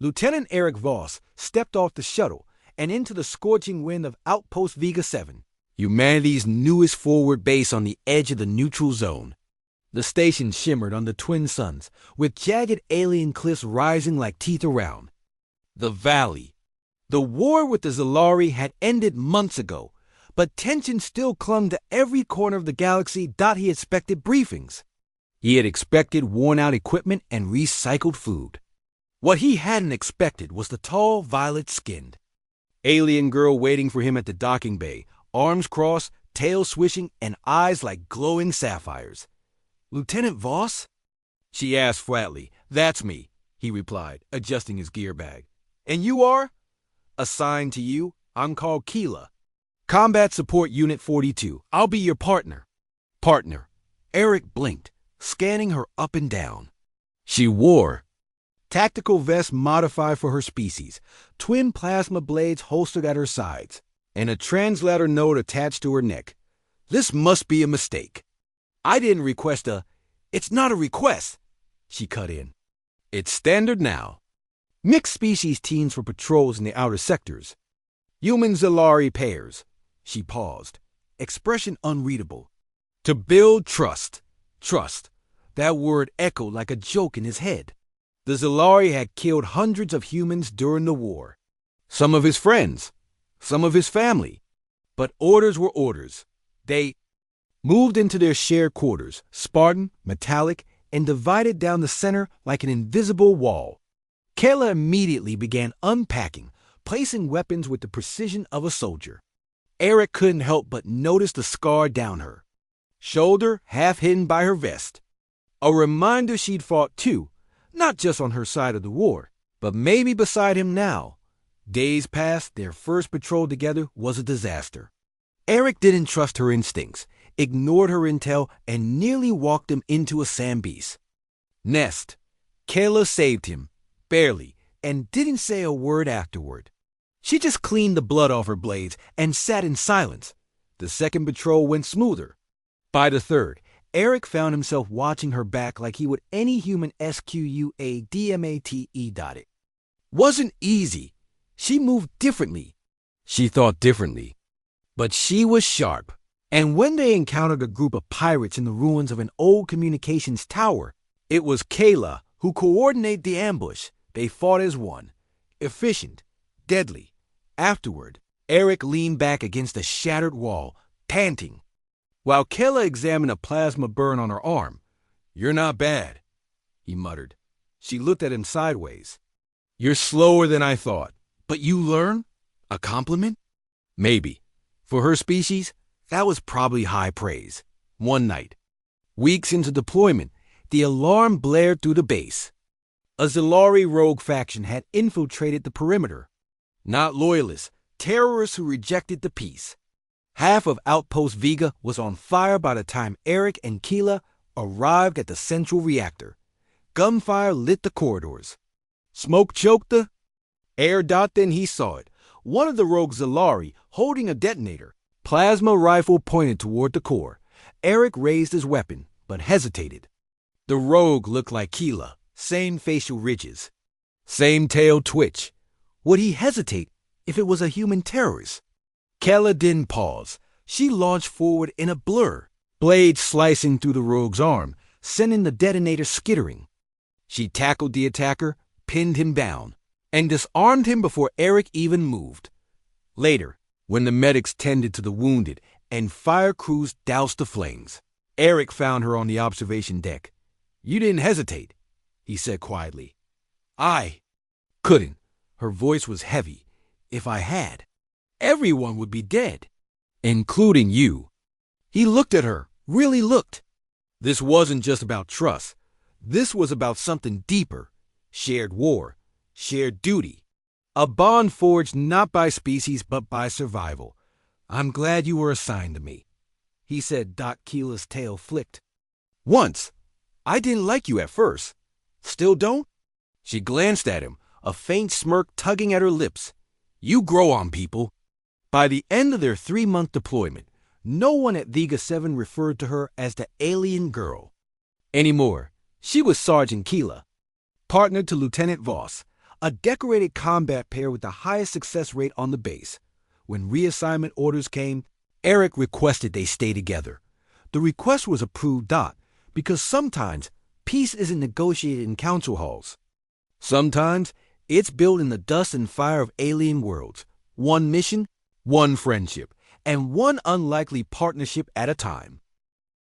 Lieutenant Eric Voss stepped off the shuttle and into the scorching wind of Outpost Vega 7, humanity's newest forward base on the edge of the neutral zone. The station shimmered under twin suns, with jagged alien cliffs rising like teeth around. The valley. The war with the Zalari had ended months ago, but tension still clung to every corner of the galaxy. He expected briefings. He had expected worn-out equipment and recycled food. What he hadn't expected was the tall, violet-skinned alien girl waiting for him at the docking bay, arms crossed, tail swishing, and eyes like glowing sapphires. "Lieutenant Voss?" she asked flatly. "That's me," he replied, adjusting his gear bag. "And you are?" "Assigned to you. I'm called Keela. Combat Support Unit 42. I'll be your partner." Partner. Eric blinked, scanning her up and down. She wore tactical vest modified for her species, twin plasma blades holstered at her sides, and a translator node attached to her neck. "This must be a mistake. I didn't request a—" "It's not a request," she cut in. "It's standard now. Mixed species teams for patrols in the outer sectors. Human-Zalari pairs." She paused, expression unreadable. "To build trust." Trust. That word echoed like a joke in his head. The Zalari had killed hundreds of humans during the war. Some of his friends, some of his family. But orders were orders. They moved into their shared quarters, Spartan, metallic, and divided down the center like an invisible wall. Kayla immediately began unpacking, placing weapons with the precision of a soldier. Eric couldn't help but notice the scar down her shoulder, half hidden by her vest. A reminder she'd fought too, not just on her side of the war, but maybe beside him now. Days past, their first patrol together was a disaster. Eric didn't trust her instincts, ignored her intel, and nearly walked him into a sandbeast. Nest. Kayla saved him, barely, and didn't say a word afterward. She just cleaned the blood off her blades and sat in silence. The second patrol went smoother. By the third, Eric found himself watching her back like he would any human SQUADMATE. Wasn't easy. She moved differently. She thought differently. But she was sharp. And when they encountered a group of pirates in the ruins of an old communications tower, it was Kayla who coordinated the ambush. They fought as one. Efficient. Deadly. Afterward, Eric leaned back against a shattered wall, panting, while Kayla examined a plasma burn on her arm. "You're not bad," he muttered. She looked at him sideways. "You're slower than I thought. But you learn?" A compliment? Maybe. For her species, that was probably high praise. One night, weeks into deployment, the alarm blared through the base. A Zalari rogue faction had infiltrated the perimeter. Not loyalists, terrorists who rejected the peace. Half of Outpost Vega was on fire by the time Eric and Keela arrived at the central reactor. Gunfire lit the corridors. Smoke choked the air. Then he saw it. One of the rogue Zalari holding a detonator. Plasma rifle pointed toward the core. Eric raised his weapon, but hesitated. The rogue looked like Keela. Same facial ridges. Same tail twitch. Would he hesitate if it was a human terrorist? Kayla didn't pause. She launched forward in a blur, blade slicing through the rogue's arm, sending the detonator skittering. She tackled the attacker, pinned him down, and disarmed him before Eric even moved. Later, when the medics tended to the wounded and fire crews doused the flames, Eric found her on the observation deck. "You didn't hesitate," he said quietly. "I couldn't." Her voice was heavy. "If I had, everyone would be dead, including you." He looked at her, really looked. This wasn't just about trust. This was about something deeper. Shared war, shared duty. A bond forged not by species but by survival. "I'm glad you were assigned to me," he said. Keela's tail flicked. "Once. I didn't like you at first. Still don't?" She glanced at him, a faint smirk tugging at her lips. "You grow on people." By the end of their 3-month deployment, no one at Vega 7 referred to her as the alien girl anymore. She was Sergeant Keela, partner to Lieutenant Voss, a decorated combat pair with the highest success rate on the base. When reassignment orders came, Eric requested they stay together. The request was approved, because sometimes peace isn't negotiated in council halls. Sometimes it's built in the dust and fire of alien worlds. One mission, one friendship, and one unlikely partnership at a time.